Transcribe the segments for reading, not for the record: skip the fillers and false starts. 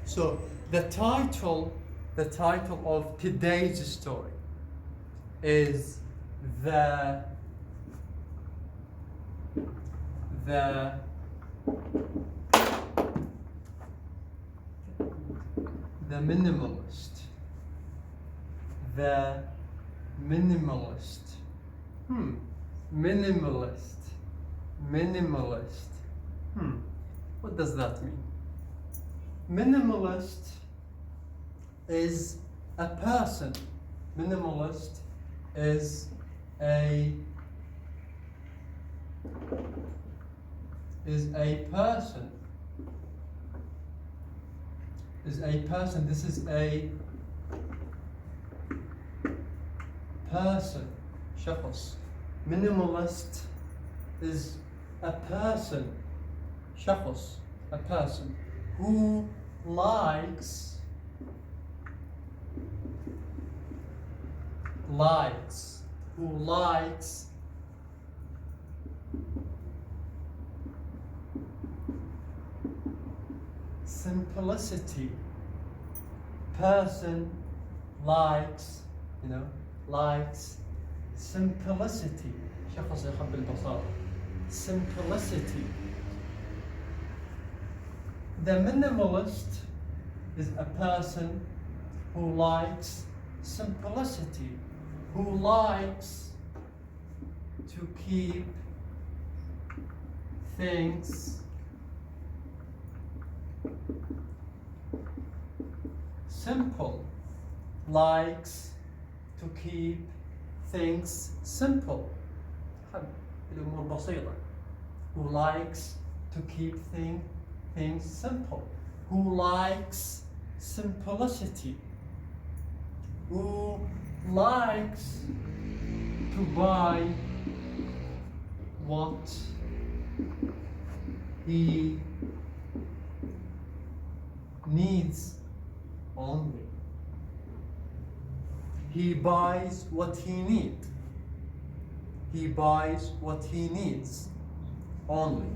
So the title of today's story is the minimalist. The minimalist. Minimalist. What does that mean? Minimalist is a person. Minimalist is a person. This is a person. شخص. Minimalist is a person. شخص. A person who likes simplicity. Person likes simplicity. شخص يحب البساطة. Simplicity. The minimalist is a person who likes simplicity, who likes to keep things simple, likes to keep things simple. الأمور بسيطة. Who likes to keep things simple. Who likes simplicity. Who likes to buy what he needs only. He buys what he needs. He buys what he needs only.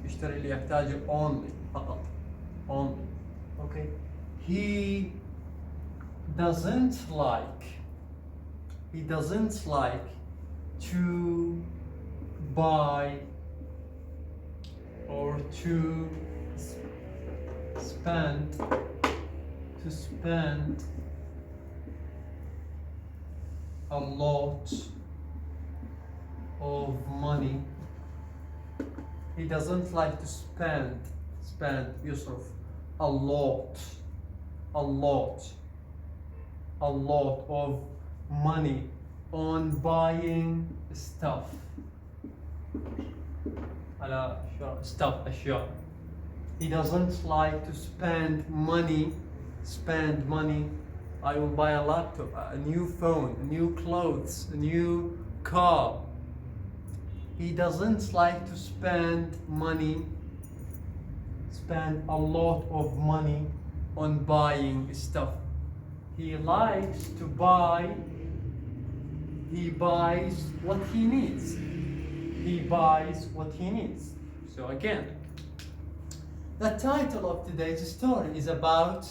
يشتري اللي يحتاجه only. فقط. Only. Okay. He doesn't like to buy or to spend a lot of money. He doesn't like to spend يصرف a lot of money on buying stuff. على stuff أشياء. He doesn't like to spend money. I will buy a laptop, a new phone, new clothes, a new car. He doesn't like to spend a lot of money on buying stuff. He likes to buy. He buys what he needs. So again, the title of today's story is about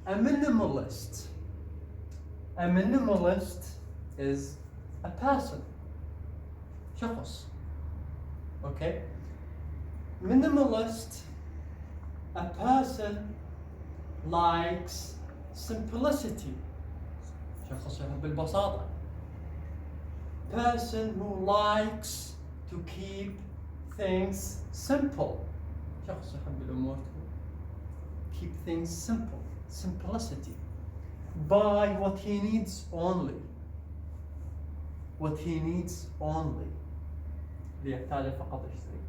a minimalist. A minimalist is a person. شخص. Okay? Minimalist, a person likes simplicity. شخص يحب البساطة. Person who likes to keep things simple. شخص يحب الأمور keep things simple. Simplicity. Buy what he needs only. ليحتاج فقط يشتري.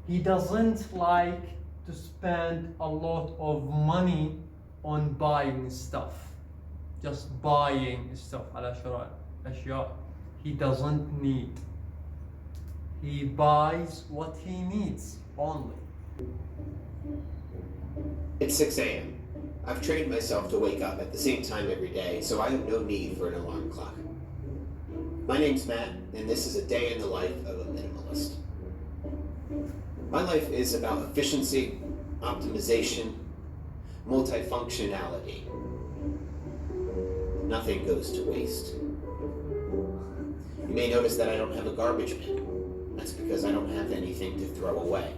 He doesn't like to spend a lot of money on buying stuff. Just buying stuff على شراء أشياء he doesn't need. He buys what he needs only. It's 6 a.m. I've trained myself to wake up at the same time every day, so I have no need for an alarm clock. My name's Matt, and this is a day in the life of a minimalist. My life is about efficiency, optimization, multifunctionality. Nothing goes to waste. You may notice that I don't have a garbage bin. That's because I don't have anything to throw away.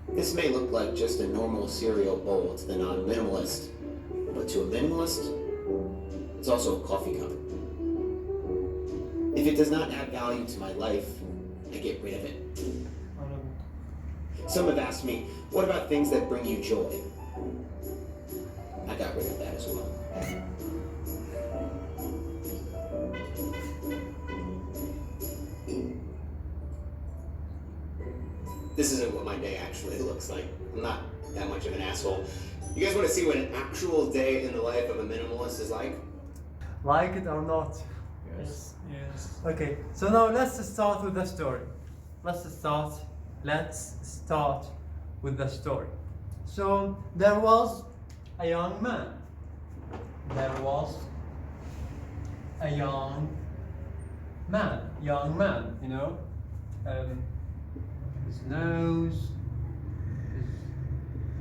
This may look like just a normal cereal bowl to the non-minimalist, but to a minimalist, it's also a coffee cup. If it does not add value to my life, I get rid of it. Some have asked me, what about things that bring you joy? I got rid of that as well. This isn't what my day actually looks like. I'm not that much of an asshole. You guys want to see what an actual day in the life of a minimalist is like? Like it or not? Yes. Yes. Okay, so now let's start with the story. Let's start with the story. So there was a young man. There was a young man, you know. His nose,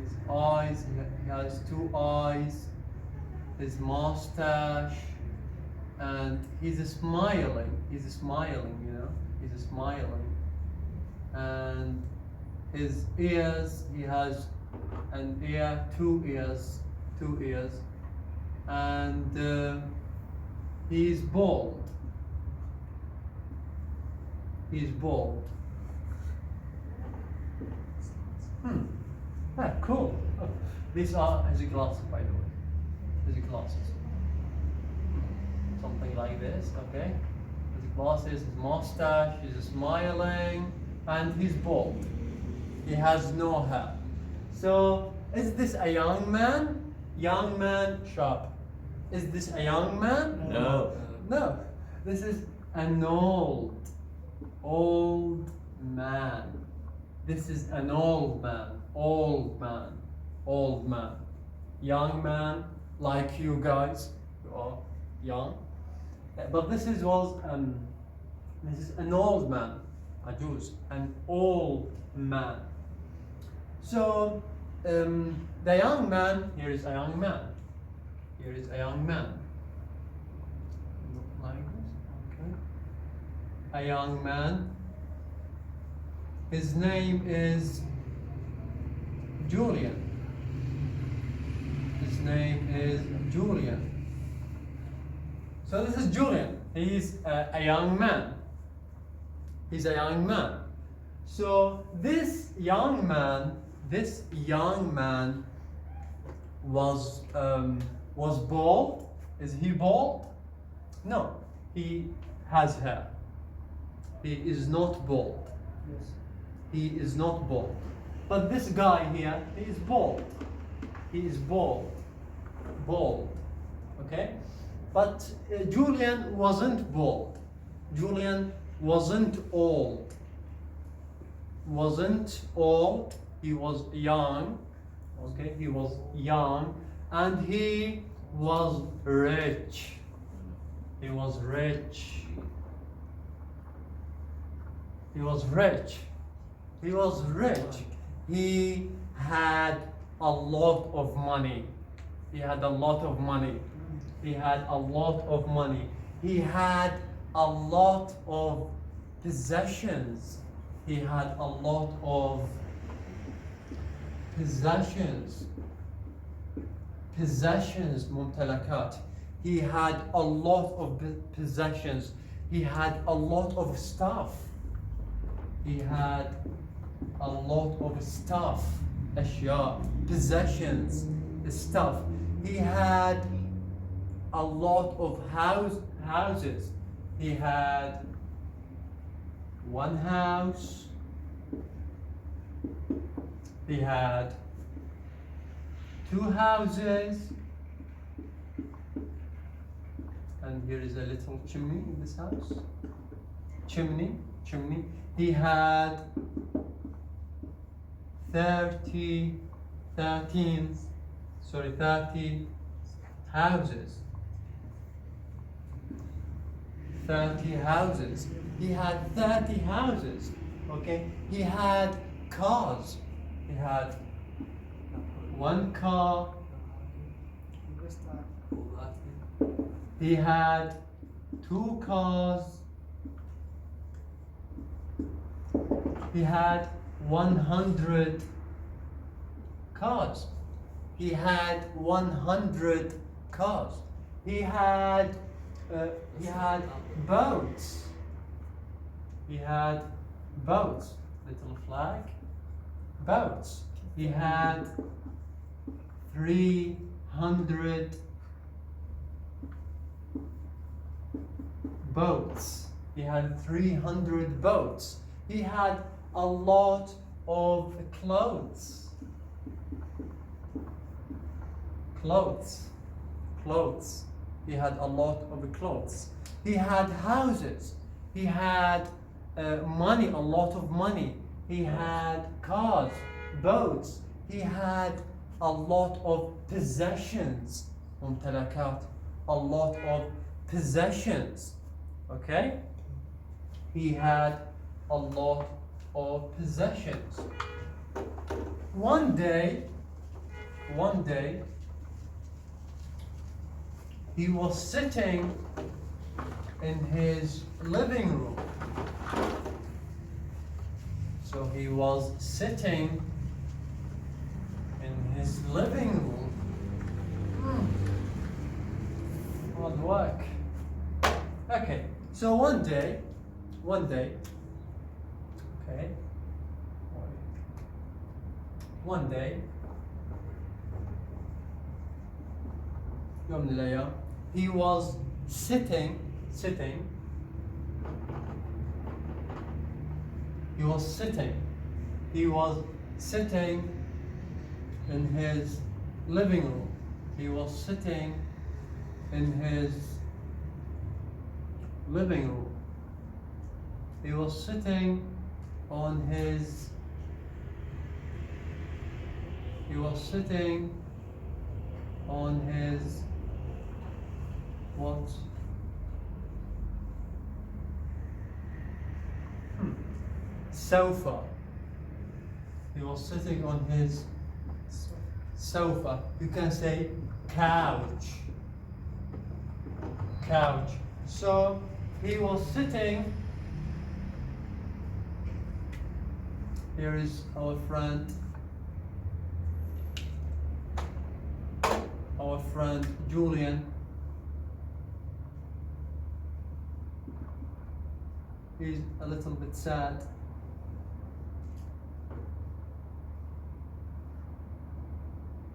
his eyes, he has two eyes, his mustache, and he's smiling, you know, he's smiling. And his ears, he has an ear, two ears, and he's bald. Yeah, cool. Oh, these are his glasses, by the way. His glasses. Something like this, okay? His glasses, his mustache, he's smiling, and he's bald. He has no hair. So, is this a young man? Young man, sharp. Is this a young man? No. No. This is an old man. This is an old man. Young man, like you guys, you are young. But this is an old man, an old man. So the young man, here is a young man. Look like this, okay. A young man. His name is Julian. So this is Julian. He's a young man. So this young man was bald. Is he bald? No, he has hair. He is not bald. Yes. He is not bald. But this guy here, he is bald. Okay? But Julian wasn't bald. Julian wasn't old. He was young. Okay? He was young, and he was rich. He had a lot of money. He had a lot of possessions. ممتلكات. He had a lot of possessions. He had a lot of stuff. أشياء, possessions, stuff. He had a lot of houses. He had one house. He had two houses. And here is a little chimney in this house. Chimney. He had 30 houses. 30 houses. He had 30 houses. Okay? He had cars. He had one car. He had 2 cars. He had 100 cars. He had 100 cars. He had boats. He had boats. Little flag. Boats. He had 300 boats. He had 300 boats. He had a lot of clothes. Clothes. He had a lot of clothes. He had houses. He had money, a lot of money. He had cars, boats. He had a lot of possessions. ممتلكات. A lot of possessions. Okay? He had a lot of possessions. One day, he was sitting in his living room. So he was sitting in his living room. Hard work. Okay, so one day, okay, one day, يوم من الأيام, he was sitting, he was sitting in his living room. He was sitting in his living room. He was sitting on his what? Sofa. He was sitting on his sofa. You can say couch. So he was sitting. Here is our friend Julian. He's a little bit sad.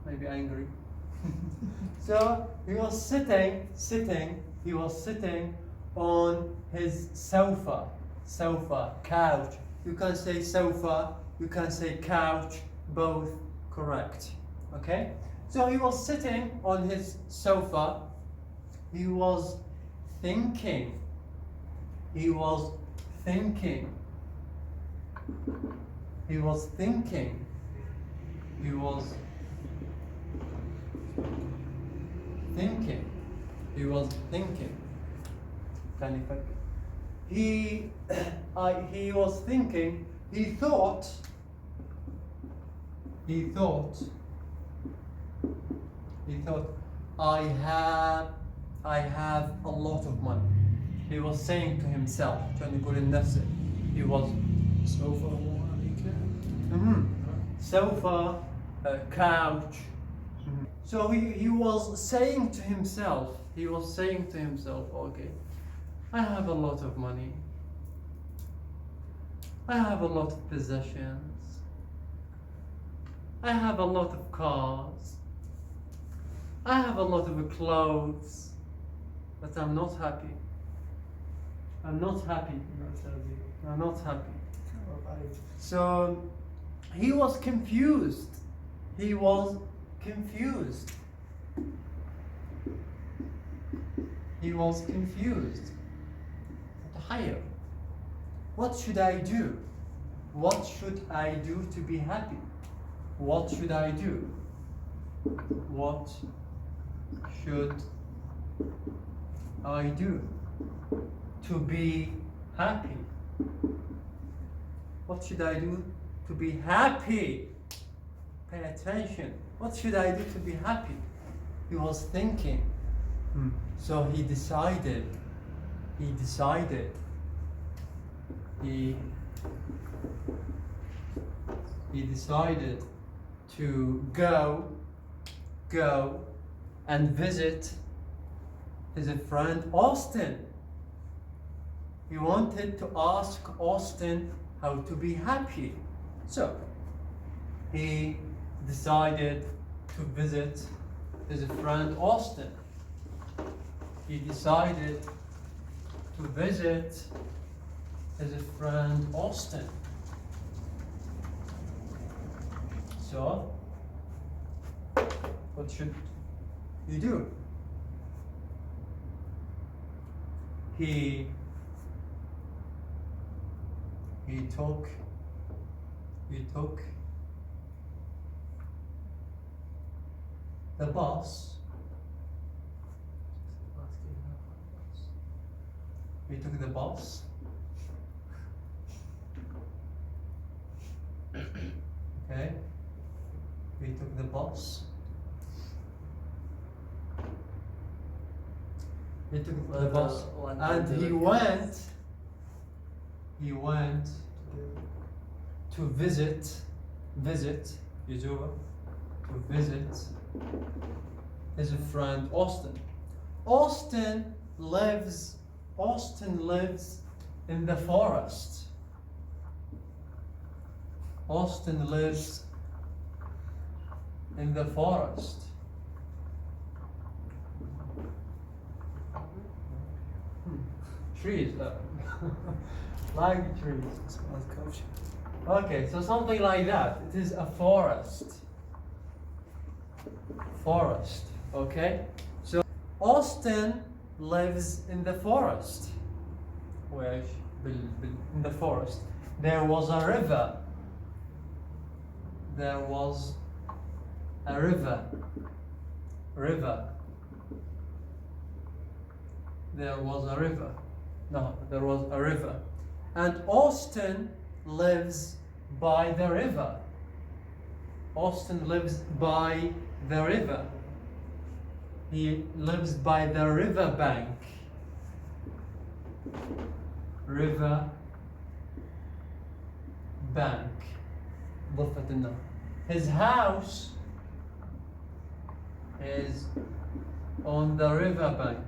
Maybe angry. So he was sitting on his sofa, couch. You can say sofa, you can say couch, both correct. Okay? So he was sitting on his sofa. He was thinking. He was thinking. كان يفكر. He was thinking. He thought. I have a lot of money. He was saying to himself, كان يقول لنفسه. He was sofa, couch. So he was saying to himself, okay, I have a lot of money. I have a lot of possessions. I have a lot of cars. I have a lot of clothes. But I'm not happy. I'm not happy. So he was confused. Higher. What should I do? What should I do to be happy? What should I do? What should I do to be happy? What should I do to be happy? pay attention. What should I do to be happy? He was thinking. So he decided to go and visit his friend Austin. He wanted to ask Austin how to be happy. So he decided to visit his friend Austin. He decided to visit his friend Austin. So, what should you do? He took the bus. He took the bus. Okay. He took the bus. He took the bus and he went to visit يزور to visit his friend Austin. Austin lives in the forest. Austin lives in the forest. Trees, like trees. Okay, so something like that. It is a forest. Forest, okay? So Austin lives in the forest. In the forest. There was a river. There was a river. There was a river. No, there was a river. And Austin lives by the river. Austin lives by the river. He lives by the river bank. River bank. ضفة النار. His house is on the river bank.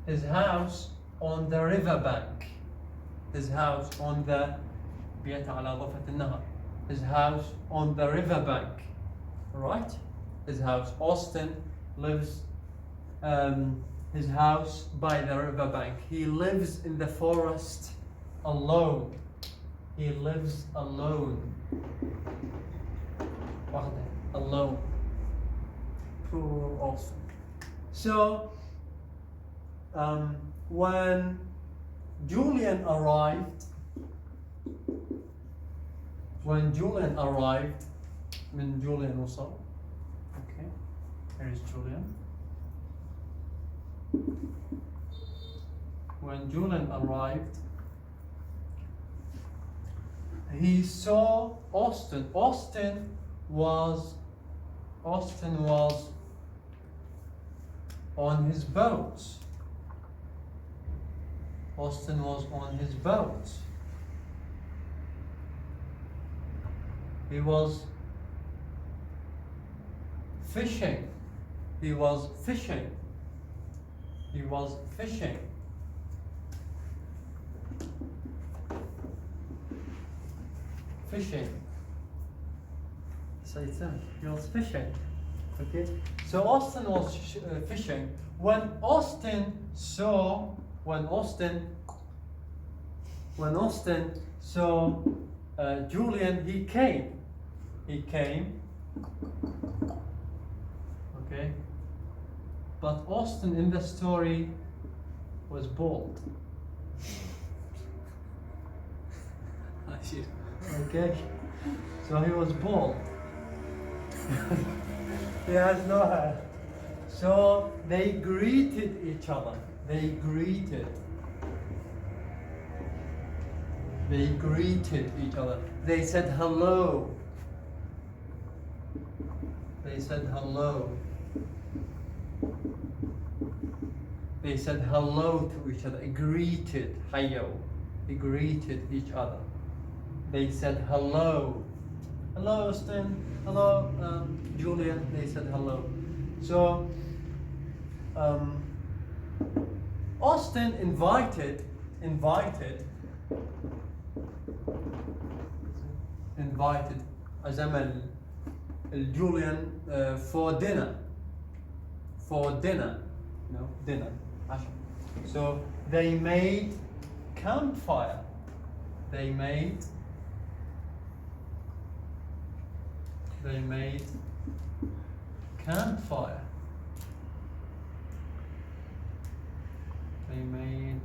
His house on the river bank. His house on the بيت على ضفة النهر. His house on the river bank. Right? His house. Austin lives his house by the river bank. He lives in the forest alone. He lives alone. Alone. Poor Austin. So when Julian arrived, when Julian وصل, okay, here is Julian. When Julian arrived, he saw Austin. Austin was on his boat. Austin was on his boat. He was fishing. He was fishing. He was fishing. Fishing. So he was fishing. Okay. So Austin was fishing. When Austin saw Julian, he came. Okay. But Austin in the story was bald. Okay. So he was bald. He has no hair. So they greeted each other. They greeted. They greeted each other. They said hello. They said hello. They said hello to each other. Greeted. Hayo. They greeted each other. They said hello. Hello, Austin. Hello, Julian. They said hello. So, Austin invited Azamal Julian for dinner. Dinner. عشاء. So they made campfire. They made campfire. They made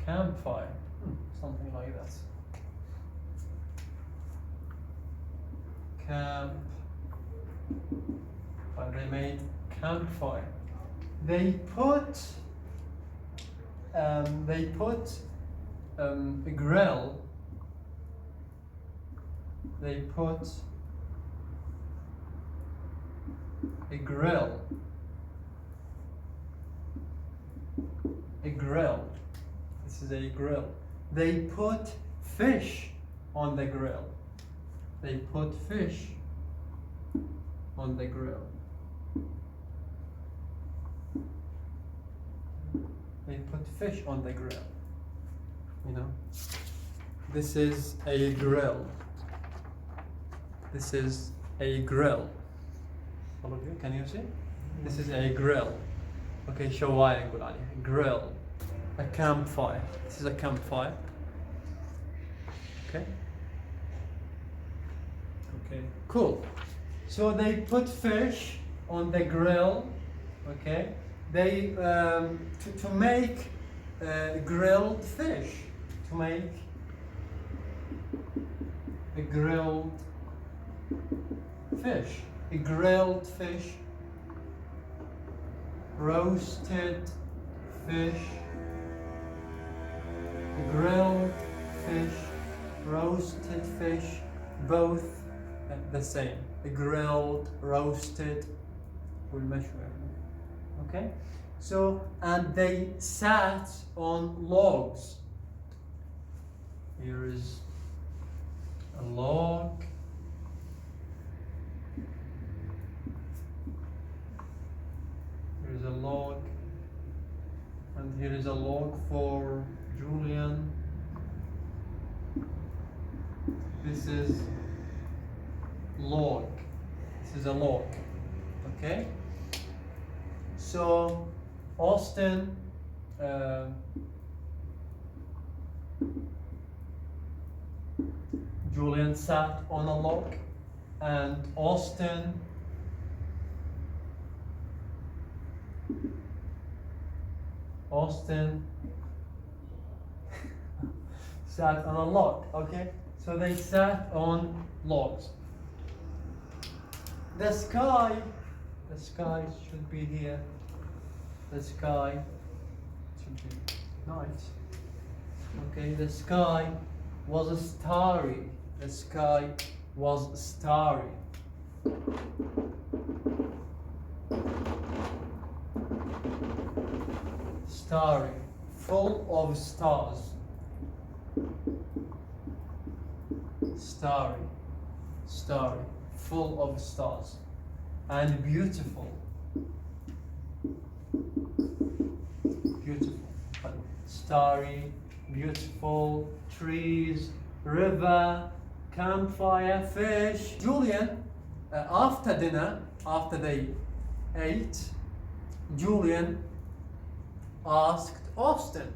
campfire. Something like that. They made campfire. They put a grill. They put a grill. This is a grill. They put fish on the grill. They put fish on the grill. They put fish on the grill. You know, this is a grill. This is a grill. All of you, can you see? This is a grill. Okay, شواية نقول عليها. Grill. A campfire. This is a campfire. Okay. Okay. Cool. So they put fish on the grill. Okay. They to make grilled fish. To make a grilled fish. A grilled fish. Roasted fish. Grilled fish. Roasted fish. Both the same. Grilled, roasted, والمشوي. Okay? So, and they sat on logs. Here is a log. Here is a log. And here is a log for Julian. This is log. This is a log. Okay? So, Austin Julian sat on a log, and Austin sat on a log. Okay? So they sat on logs. The sky should be here. The sky should be nice. Okay, the sky was starry. The sky was starry. Starry, full of stars. Starry, full of stars, and beautiful. Starry, beautiful, trees, river, campfire, fish. Julian, after dinner, after they ate, Julian asked Austin.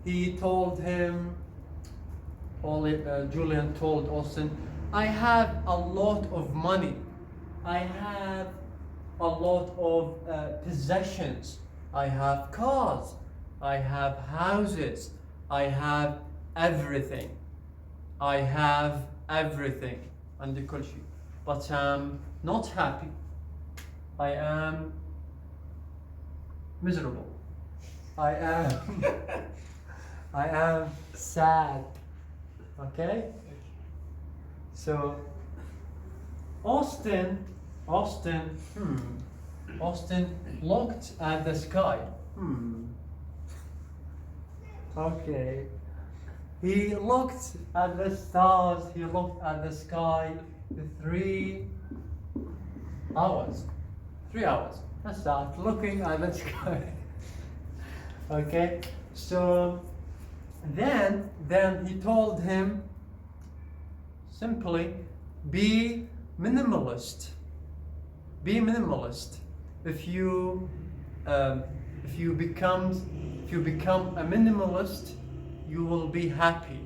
He told him, Julian told Austin, I have a lot of money. I have a lot of possessions. I have cars. I have houses. I have everything. I have everything. عندي كل شيء. But I'm not happy. I am miserable. I am I am sad. Okay? So Austin looked at the sky. Okay. He looked at the stars, he looked at the sky 3 hours. 3 hours. That's that, looking at the sky. Okay, so then he told him simply be minimalist. Be minimalist. If you become a minimalist, you will be happy.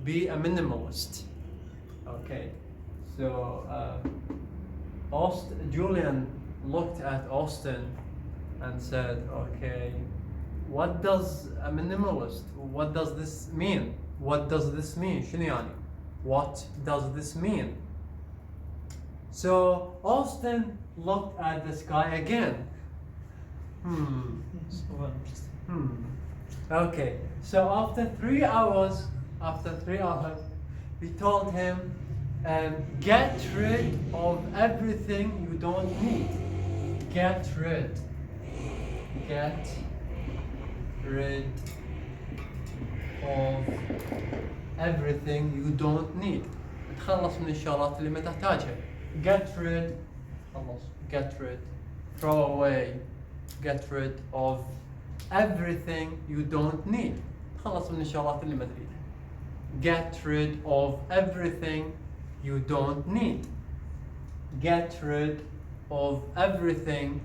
Be a minimalist. Okay, so Julian looked at Austin and said, okay, what does a minimalist, what does this mean? What does this mean? شنو يعني? What does this mean? So Austin looked at the sky again. Okay, so after 3 hours, we told him, get rid of everything you don't need. Get rid of everything you don't need. تخلص من الشغلات اللي ما تحتاجها. Get rid, throw away, get rid of everything you don't need. تخلص من الشغلات اللي ما تريدها. Get rid of everything you don't need. Get rid of everything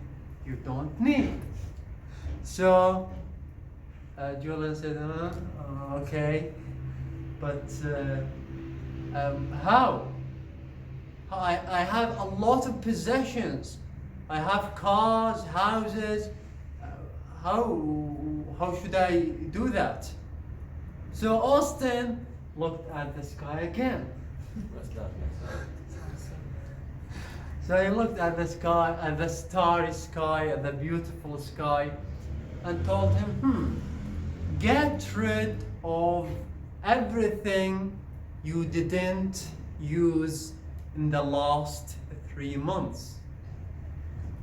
you don't need. So Julian said, okay, but how? I have a lot of possessions. I have cars, houses. How should I do that? So Austin looked at the sky again. So he looked at the sky, at the starry sky, at the beautiful sky, and told him, get rid of everything you didn't use in the last 3 months.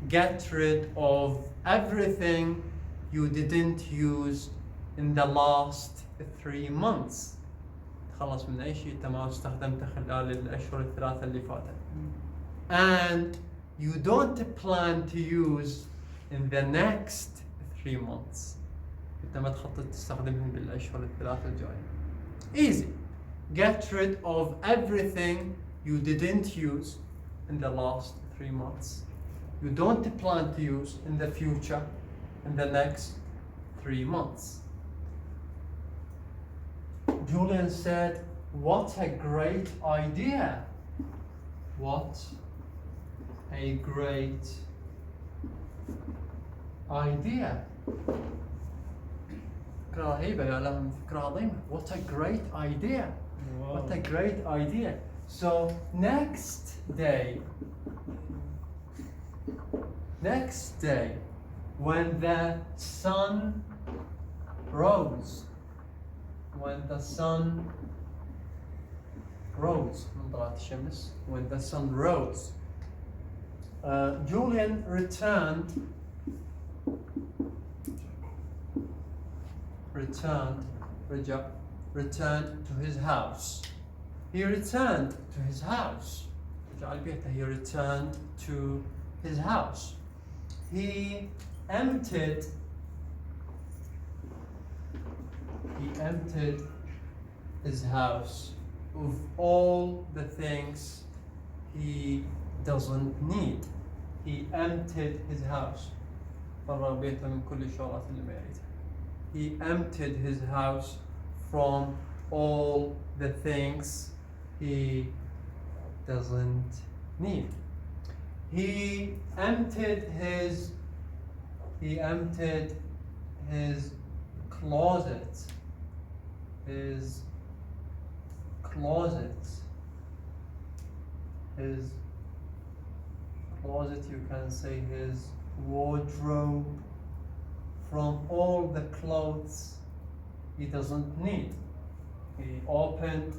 Get rid of everything you didn't use in the last 3 months. تخلص من أي شيء أنت ما استخدمته خلال الأشهر الثلاثة اللي فاتت. And you don't plan to use in the next 3 months. أنت ما تخطط تستخدمهم بالأشهر الثلاثة الجاية. Easy. Get rid of everything you didn't use in the last 3 months. You don't plan to use in the future, in the next 3 months. Julian said, what a great idea. What a great idea. فكرة رهيبة يا لهم، فكرة عظيمة. What a great idea. Wow. What a great idea. So next day, when the sun rose, when the sun rose, Julian returned to his house. He returned to his house. He returned to his house. He emptied his house of all the things he doesn't need. He emptied his house. فرغ بيته من كل الشغلات اللي ما يريدها. He emptied his house from all the things he doesn't need. He emptied his closet. His closet, you can say his wardrobe, from all the clothes he doesn't need. He opened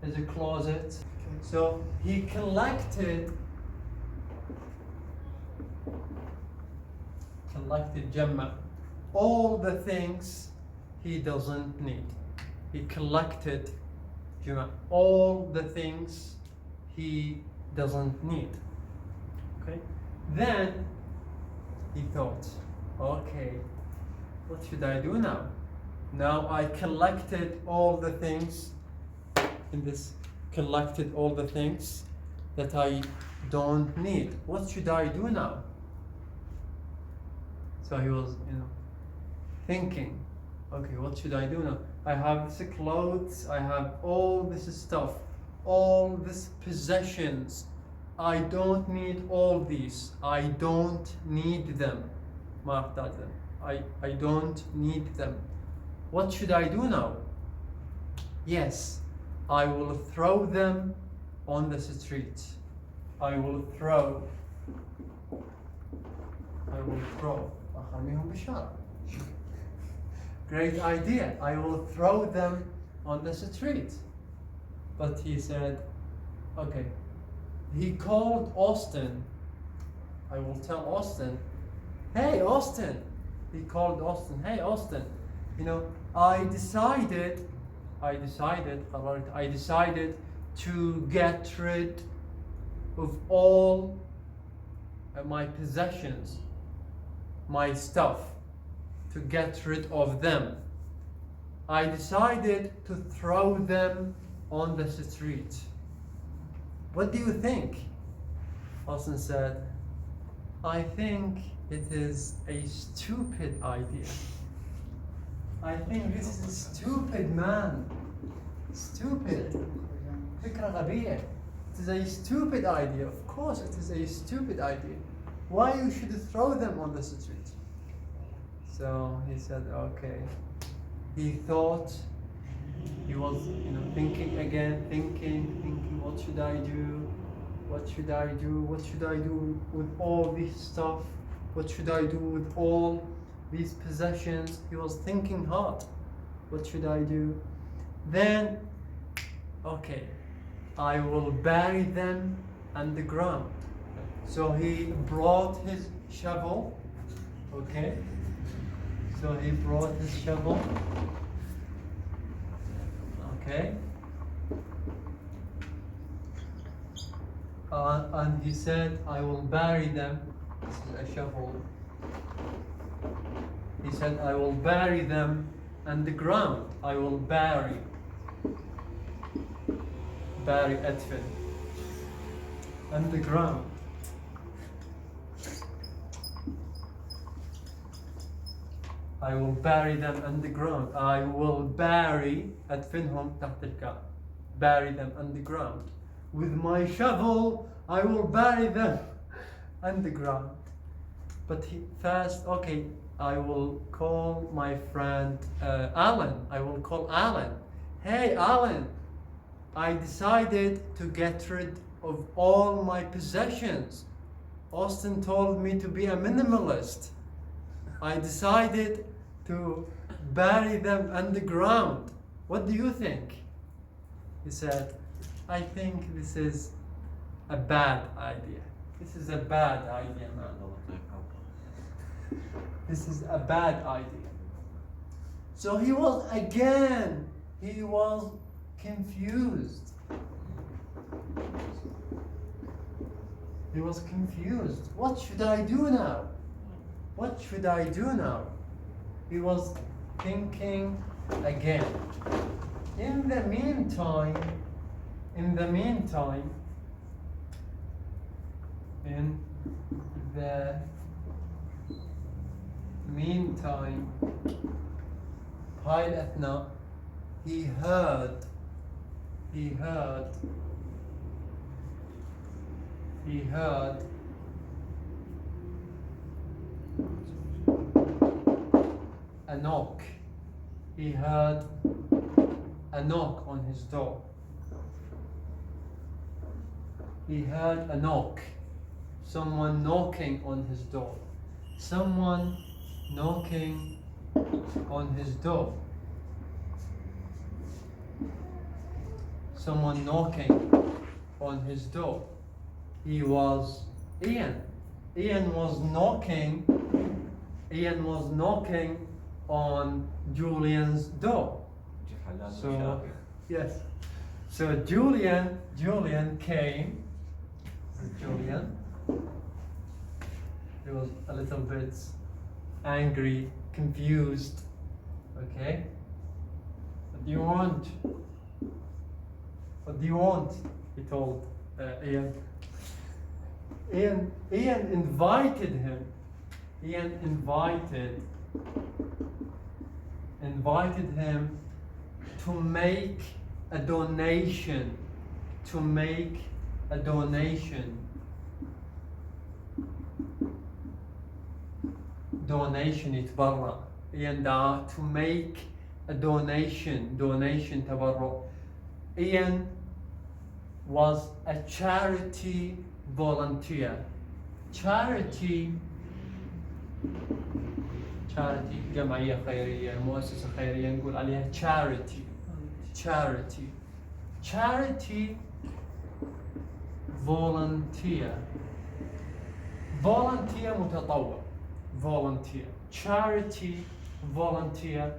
his closet, so he collected جمع all the things he doesn't need. He collected جمع all the things he doesn't need. Okay, then he thought, okay, what should I do now? Now I collected all the things collected all the things that I don't need. What should I do now? So he was, thinking, okay, what should I do now? I have this clothes, I have all this stuff, all these possessions. I don't need all these. I don't need them. I don't need them. What should I do now? Yes, I will throw them on the street. I will throw. أرميهم بالشارع. Great idea. I will throw them on the street. But he said, okay. He called Austin. I will tell Austin, hey Austin. He called Austin, hey Austin. I decided to get rid of all my possessions, my stuff, to get rid of them. I decided to throw them on the street. What do you think? Austin said, I think it is a stupid idea. I think this is stupid, man. Stupid. فكرة غبية. It is a stupid idea. Of course it is a stupid idea. Why you should throw them on the street? So he said, okay. He thought, he was thinking again, thinking, what should I do? What should I do? What should I do with all this stuff? What should I do with all these possessions? He was thinking hard. What should I do? Then, okay, I will bury them underground. So he brought his shovel. Okay. So he brought his shovel. Okay. And he said, I will bury them. This is a shovel. He said, I will bury them underground. I will bury أدفن underground. I will bury them underground. I will bury أدفنهم تحت الكعب. Bury them underground. With my shovel, I will bury them underground. But first, okay, I will call my friend Alan. I will call Alan. Hey, Alan, I decided to get rid of all my possessions. Austin told me to be a minimalist. I decided to bury them underground. What do you think? He said, I think this is a bad idea. This is a bad idea, man. This is a bad idea. So he was confused. He was confused. What should I do now? What should I do now? He was thinking again. In the meantime, هاي الأثناء he heard a knock. He heard a knock on his door. He heard a knock. Someone knocking on his door. Someone knocking on his door. Someone knocking on his door. He was Ian. Ian was knocking on Julian's door. So yes. So Julian came. Julian. He was a little bit angry, confused. Okay. What do you want? What do you want? He told Ian. Ian invited him. Ian invited him to make a donation. To make a donation. Donation يتبرع. Ian دعاه to make a donation. Donation تبرع. Ian was a charity volunteer. Charity جمعية خيرية، مؤسسة خيرية نقول عليها charity. Charity volunteer. Volunteer متطوع. Volunteer. Charity volunteer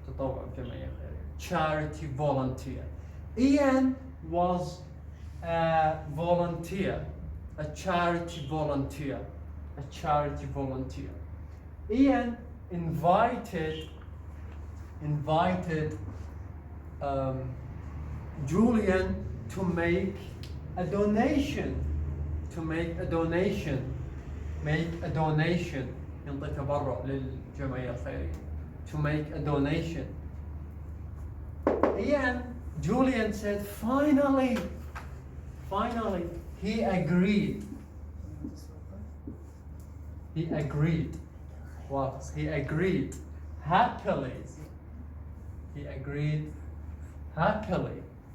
تطوع جمعية خيرية. Charity volunteer. Ian was a volunteer, a charity volunteer. Ian invited Julian to make a donation. ينطي تبرع للجمعية الخيرية. To make a donation. Julian said, finally, he agreed. What? He agreed happily.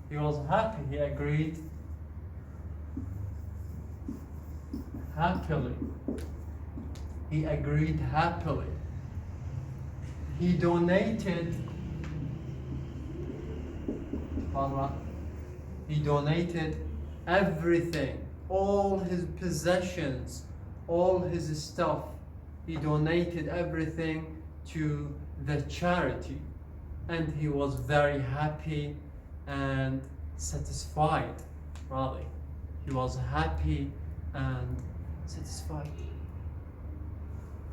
He was happy. He agreed happily. He donated. He donated everything, all his possessions, all his stuff. He donated everything to the charity, and he was very happy and satisfied. Really, he was happy and satisfied.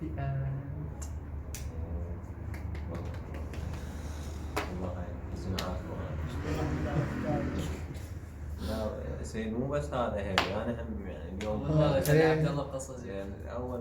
The end. لا سيد مو بس هذا هيك انا هم يعني اليوم والله عبد الله قصص يعني اول